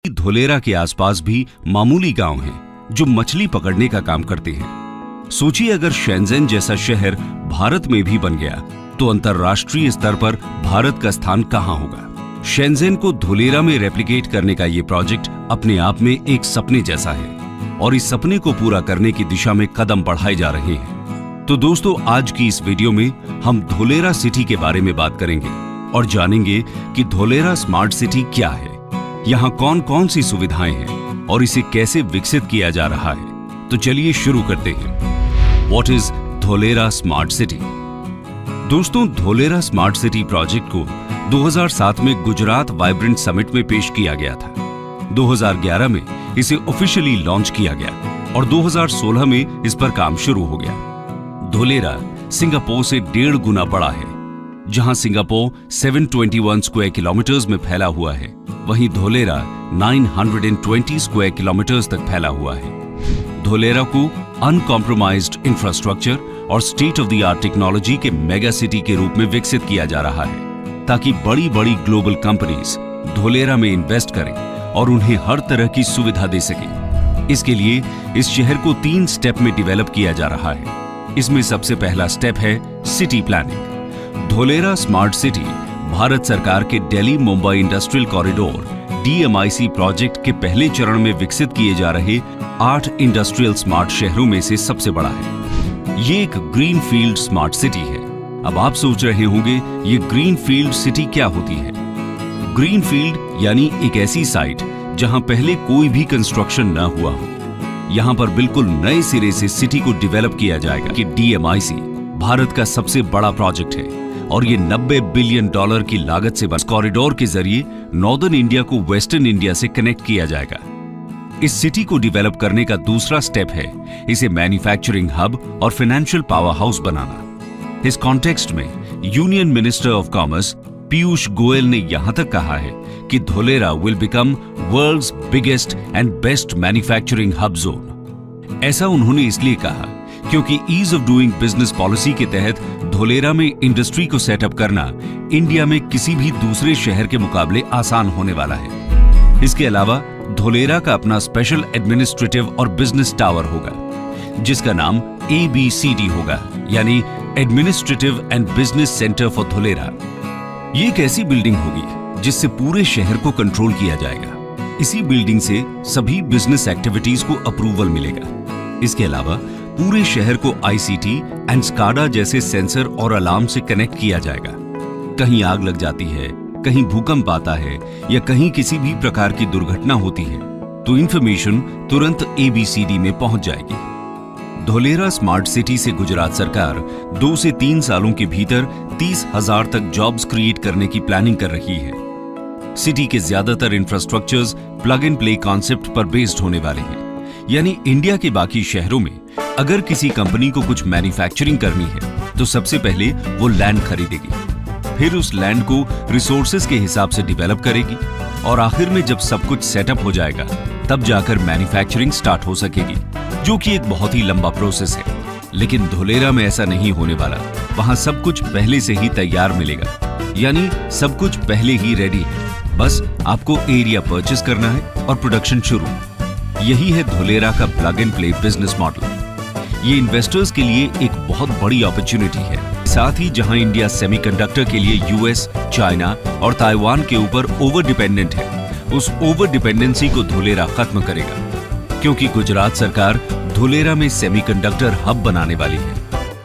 धोलेरा के आसपास भी मामूली गांव हैं जो मछली पकड़ने का काम करते हैं। सोचिए अगर शेंज़ेन जैसा शहर भारत में भी बन गया तो अंतर्राष्ट्रीय स्तर पर भारत का स्थान कहां होगा। शेंज़ेन को धोलेरा में रेप्लिकेट करने का ये प्रोजेक्ट अपने आप में एक सपने जैसा है और इस सपने को पूरा करने की दिशा में कदम बढ़ाए जा रहे हैं। तो दोस्तों, आज की इस वीडियो में हम धोलेरा सिटी के बारे में बात करेंगे और जानेंगे कि धोलेरा स्मार्ट सिटी क्या है, यहाँ कौन कौन सी सुविधाएं हैं और इसे कैसे विकसित किया जा रहा है। तो चलिए शुरू करते हैं। What is Dholera smart city? दोस्तों, धोलेरा स्मार्ट सिटी प्रोजेक्ट को 2007 में गुजरात वाइब्रेंट समिट में पेश किया गया था। 2011 में इसे ऑफिशियली लॉन्च किया गया और 2016 में इस पर काम शुरू हो गया। धोलेरा सिंगापुर से 1.5 गुना बड़ा है। जहां सिंगापुर 721 स्क्वायर किलोमीटर्स में फैला हुआ है, वहीं धोलेरा 920 स्क्वायर किलोमीटर्स तक फैला हुआ है। धोलेरा को अनकॉम्प्रोमाइज्ड इंफ्रास्ट्रक्चर और state of the art technology के मेगा सिटी के रूप में विकसित किया जा रहा है ताकि बड़ी बड़ी ग्लोबल कंपनीज धोलेरा में इन्वेस्ट करें और उन्हें हर तरह की सुविधा दे सके। इसके लिए इस शहर को 3 स्टेप में डेवलप किया जा रहा है। इसमें सबसे पहला स्टेप है city planning. Dholera smart city Bharat सरकार के Delhi Mumbai industrial corridor DMIC project के पहले चरण में विकसित किए जा रहे 8 इंडस्ट्रियल स्मार्ट शहरों में से सबसे बड़ा है। ये एक ग्रीन फील्ड स्मार्ट सिटी है। अब आप सोच रहे होंगे ये ग्रीन फील्ड सिटी क्या होती है? ग्रीन फील्ड यानी एक ऐसी साइट जहां पहले कोई भी कंस्ट्रक्शन न हुआ हो। यहां पर बिल्कुल नए सिरे से सिटी को डेवलप किया जाएगा कि DMIC भारत का सबसे बड़ा प्रोजेक्ट है और ये $90 बिलियन की लागत से बस कॉरिडोर के जरिए नॉर्दर्न इंडिया को वेस्टर्न इंडिया से कनेक्ट किया जाएगा। इस सिटी को डेवलप करने का दूसरा स्टेप है इसे मैन्युफैक्चरिंग हब और फाइनेंशियल पावर हाउस बनाना। इस कॉन्टेक्स्ट में union minister of commerce Piyush Goyal ने यहां तक कहा है कि Dholera will become world's biggest and best manufacturing hub zone. ऐसा उन्होंने इसलिए कहा क्योंकि ease of doing business policy के तहत धोलेरा में इंडस्ट्री को सेटअप करना इंडिया में किसी भी दूसरे शहर के मुकाबले आसान होने वाला है। इसके अलावा धोलेरा का अपना स्पेशल एडमिनिस्ट्रेटिव और बिजनेस टावर होगा जिसका नाम ABCD होगा, यानी administrative and business centre for Dholera. ये एक ऐसी बिल्डिंग होगी जिससे पूरे शहर को कंट्रोल किया जाएगा। इसी बिल्डिंग से सभी बिजनेस एक्टिविटीज को अप्रूवल मिलेगा। इसके अलावा पूरे शहर को ICT एंड SCADA जैसे सेंसर और अलार्म से कनेक्ट किया जाएगा। कहीं आग लग जाती है, कहीं भूकंप आता है या कहीं किसी भी प्रकार की दुर्घटना होती है तो इंफॉर्मेशन तुरंत ABCD में पहुंच जाएगी। धोलेरा स्मार्ट सिटी से गुजरात सरकार 2 से 3 सालों के भीतर 30,000 तक जॉब्स क्रिएट करने की प्लानिंग कर रही है। सिटी के ज्यादातर infrastructures plug and play concept पर बेस्ड होने वाले हैं, यानी इंडिया के बाकी शहरों में अगर किसी कंपनी को कुछ मैन्युफैक्चरिंग करनी है तो सबसे पहले वो लैंड खरीदेगी, फिर उस लैंड को रिसोर्सेज के हिसाब से डेवलप करेगी और आखिर में जब सब कुछ सेटअप हो जाएगा तब जाकर मैन्युफैक्चरिंग स्टार्ट हो सकेगी, जो कि एक बहुत ही लंबा प्रोसेस है। लेकिन धोलेरा में ऐसा नहीं होने वाला। वहां सब कुछ पहले से ही तैयार मिलेगा, यानी सब कुछ पहले ही रेडी है। बस आपको एरिया परचेस करना है और प्रोडक्शन शुरू। यही है धोलेरा का plug and play business model. ये इन्वेस्टर्स के लिए एक बहुत बड़ी अपॉर्चुनिटी है। साथ ही जहां इंडिया सेमीकंडक्टर के लिए US, चाइना और ताइवान के ऊपर ओवर डिपेंडेंट है, उस ओवर डिपेंडेंसी को धोलेरा खत्म करेगा क्योंकि गुजरात सरकार धोलेरा में सेमीकंडक्टर हब बनाने वाली है।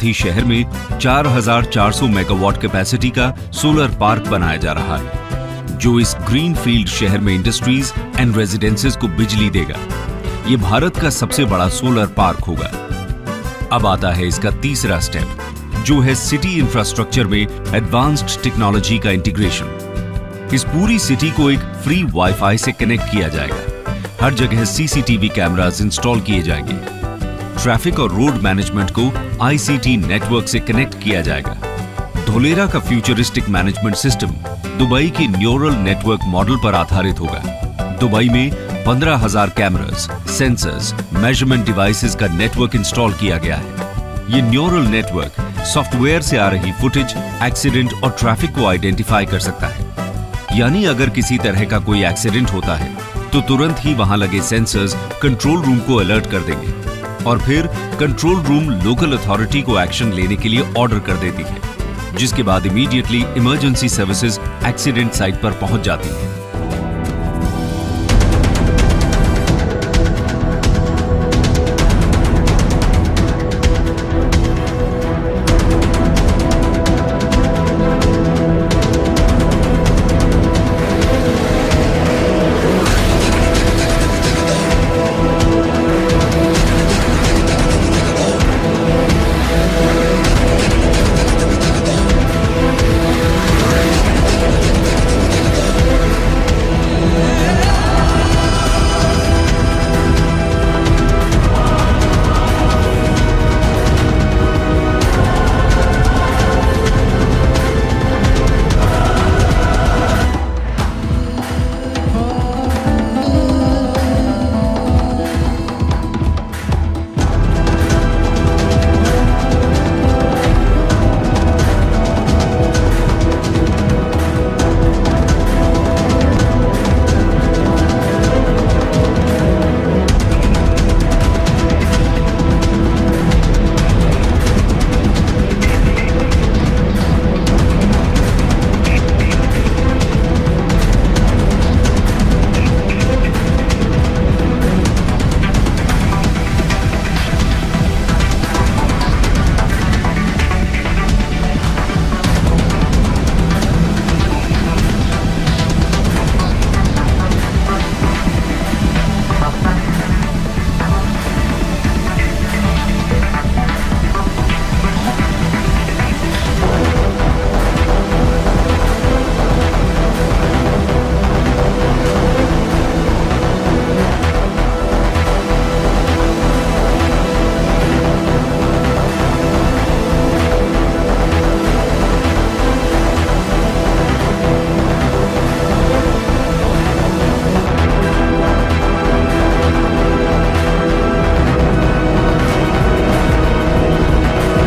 ही शहर में 4,400 मेगावाट कैपेसिटी का सोलर पार्क बनाया जा रहा है जो इस ग्रीन फील्ड शहर में इंडस्ट्रीज एंड रेजिडेंसेस को बिजली देगा। ये भारत का सबसे बड़ा सोलर पार्क होगा। अब आता है इसका तीसरा स्टेप जो है सिटी इंफ्रास्ट्रक्चर में एडवांस्ड टेक्नोलॉजी का इंटीग्रेशन। इस पूरी सिटी को एक फ्री वाईफाई से कनेक्ट किया जाएगा। हर जगह CCTV कैमरास इंस्टॉल किए जाएंगे। ट्रैफिक और रोड मैनेजमेंट को ICT नेटवर्क से कनेक्ट किया जाएगा। धोलेरा का फ्यूचरिस्टिक मैनेजमेंट सिस्टम दुबई के न्यूरल नेटवर्क मॉडल पर आधारित होगा। दुबई में 15,000 कैमरास, सेंसर्स, मेजरमेंट डिवाइसेस का नेटवर्क इंस्टॉल किया गया है। ये न्यूरल नेटवर्क सॉफ्टवेयर से आ रही फुटेज, एक्सीडेंट और ट्रैफिक को आइडेंटिफाई कर सकता है। यानी अगर किसी तरह का कोई एक्सीडेंट होता है तो तुरंत ही वहां लगे सेंसर्स कंट्रोल रूम को अलर्ट कर देंगे और फिर कंट्रोल रूम लोकल अथॉरिटी को एक्शन लेने के लिए ऑर्डर कर देती है, जिसके बाद immediately emergency services accident site पर पहुंच जाती है।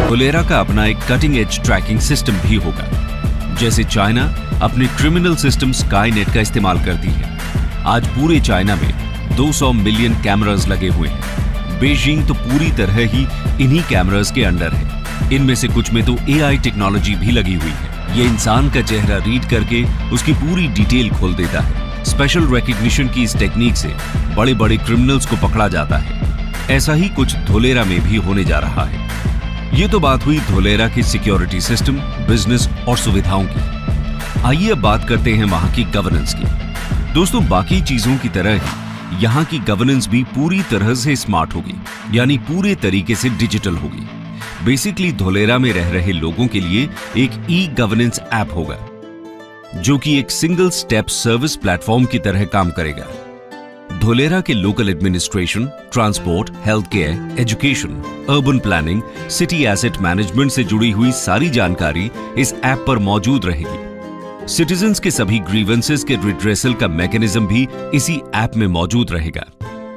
धोलेरा का अपना एक कटिंग एज ट्रैकिंग सिस्टम भी होगा। जैसे चाइना अपने क्रिमिनल सिस्टम स्काईनेट का इस्तेमाल करती है, आज पूरे चाइना में 200 मिलियन कैमरास लगे हुए हैं। बीजिंग तो पूरी तरह ही इन्हीं कैमरास के अंडर है। इनमें से कुछ में तो एआई टेक्नोलॉजी भी लगी हुई है। ये इंसान का चेहरा रीड करके उसकी पूरी डिटेल खोल देता है। स्पेशल रिकॉग्निशन की इस टेक्निक से बड़े बड़े क्रिमिनल्स को पकड़ा जाता है। ऐसा ही कुछ धोलेरा में भी होने जा रहा है। ये तो बात हुई धोलेरा की सिक्योरिटी सिस्टम, बिजनेस और सुविधाओं की। आइए अब बात करते हैं वहां की गवर्नेंस की। दोस्तों, बाकी चीजों की तरह ही यहाँ की गवर्नेंस भी पूरी तरह से स्मार्ट होगी, यानी पूरे तरीके से डिजिटल होगी। बेसिकली धोलेरा में रह रहे लोगों के लिए एक ई गवर्नेंस ऐप होगा, जो कि एक सिंगल स्टेप सर्विस प्लेटफॉर्म की तरह काम करेगा। धोलेरा के local administration, transport, health care, education, urban planning, city asset management से जुड़ी हुई सारी जानकारी इस ऐप पर मौजूद रहेगी। सिटीजन्स के सभी ग्रीवेंसेस के रिड्रेसल का मैकेनिज्म भी इसी ऐप में मौजूद रहेगा।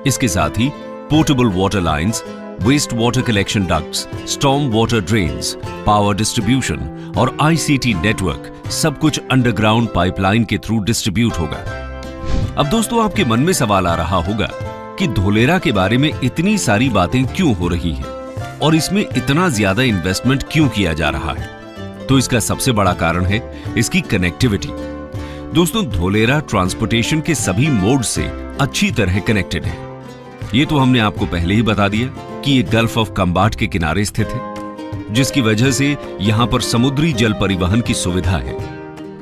इसके साथ ही portable water lines, waste water collection ducts, storm water drains, power distribution और आईसीटी नेटवर्क सब कुछ अंडरग्राउंड पाइपलाइन के थ्रू डिस्ट्रीब्यूट होगा। अब दोस्तों, आपके मन में सवाल आ रहा होगा कि धोलेरा के बारे में इतनी सारी बातें क्यों हो रही हैं और इसमें इतना ज्यादा इन्वेस्टमेंट क्यों किया जा रहा है। तो इसका सबसे बड़ा कारण है इसकी कनेक्टिविटी। दोस्तों, धोलेरा ट्रांसपोर्टेशन के सभी मोड से अच्छी तरह कनेक्टेड है। ये तो हमने आपको पहले ही बता दिया कि ये गल्फ ऑफ कंबाट के किनारे स्थित है, जिसकी वजह से यहां पर समुद्री जल परिवहन की सुविधा है।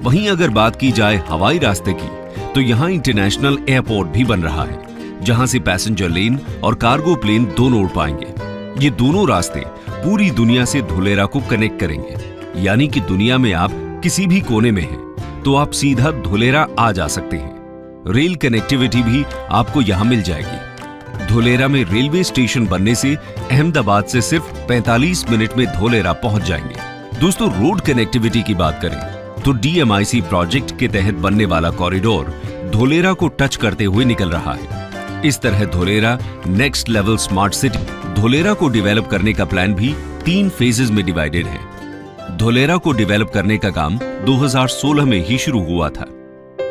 वहीं अगर बात की जाए हवाई रास्ते की, तो यहाँ इंटरनेशनल एयरपोर्ट भी बन रहा है, जहां से पैसेंजर लेन और कार्गो प्लेन दोनों उड़ पाएंगे। ये दोनों रास्ते पूरी दुनिया से धोलेरा को कनेक्ट करेंगे, यानी कि दुनिया में आप किसी भी कोने में हैं, तो आप सीधा धोलेरा आ जा सकते हैं। रेल कनेक्टिविटी भी आपको यहाँ मिल जाएगी। धोलेरा में रेलवे स्टेशन बनने से अहमदाबाद से सिर्फ 45 मिनट में धोलेरा पहुंच जाएंगे। दोस्तों, रोड कनेक्टिविटी की बात करें तो DMIC प्रोजेक्ट के तहत बनने वाला कॉरिडोर धोलेरा को टच करते हुए निकल रहा है। इस तरह Dholera next level smart city. Dholera को डेवलप करने का प्लान भी 3 फेजेस में डिवाइडेड है। धोलेरा को डेवलप करने का काम 2016 में ही शुरू हुआ था।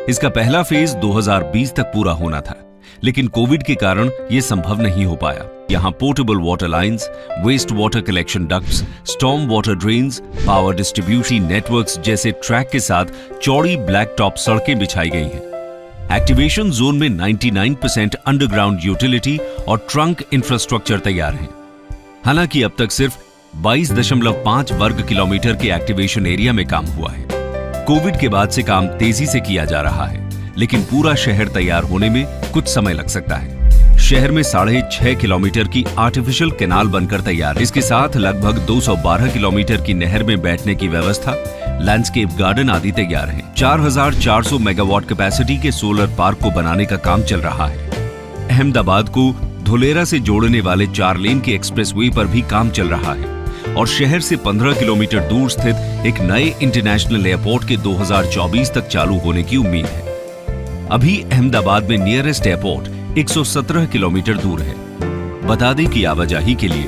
इसका पहला फेज 2020 तक पूरा होना था। लेकिन कोविड के कारण ये संभव नहीं हो पाया। यहाँ portable water lines, waste water collection ducts, storm water drains, power distribution networks जैसे ट्रैक के साथ चौड़ी ब्लैक टॉप सड़कें बिछाई गई हैं। एक्टिवेशन जोन में 99% अंडरग्राउंड यूटिलिटी और ट्रंक इंफ्रास्ट्रक्चर तैयार है। हालांकि अब तक सिर्फ 22.5 वर्ग किलोमीटर के एक्टिवेशन एरिया में काम हुआ है। कोविड के बाद से काम तेजी से किया जा रहा है, लेकिन पूरा शहर तैयार होने में कुछ समय लग सकता है। शहर में 6.5 किलोमीटर की आर्टिफिशियल कैनाल बनकर तैयार है। इसके साथ लगभग 212 किलोमीटर की नहर में बैठने की व्यवस्था, लैंडस्केप गार्डन आदि तैयार है। 4400 मेगावाट कैपेसिटी के सोलर पार्क को बनाने का काम चल रहा है। अहमदाबाद को धुलेरा से जोड़ने वाले 4 लेन के एक्सप्रेसवे पर भी काम चल रहा है और शहर से 15 किलोमीटर दूर स्थित एक नए इंटरनेशनल एयरपोर्ट के 2024 तक चालू होने की उम्मीद है। अभी अहमदाबाद में नियरेस्ट एयरपोर्ट 117 किलोमीटर दूर है। बता दें कि आवाजाही के लिए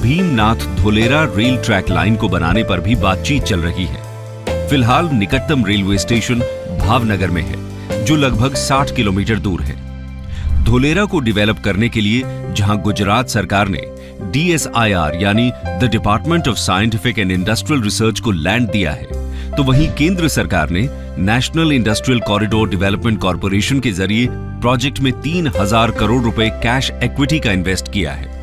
Bhimnath Dholera rail track line को बनाने पर भी बातचीत चल रही है। फिलहाल निकटतम रेलवे स्टेशन भावनगर में है, जो लगभग 60 किलोमीटर दूर है। धुलेरा को डेवलप करने के लिए जहां गुजरात सरकार ने DSIR यानी the department of scientific and industrial research को लैंड दिया है, तो वहीं केंद्र सरकार ने national industrial corridor development corporation के जरिए प्रोजेक्ट में 3000 करोड़ रुपए कैश इक्विटी का इन्वेस्ट किया है।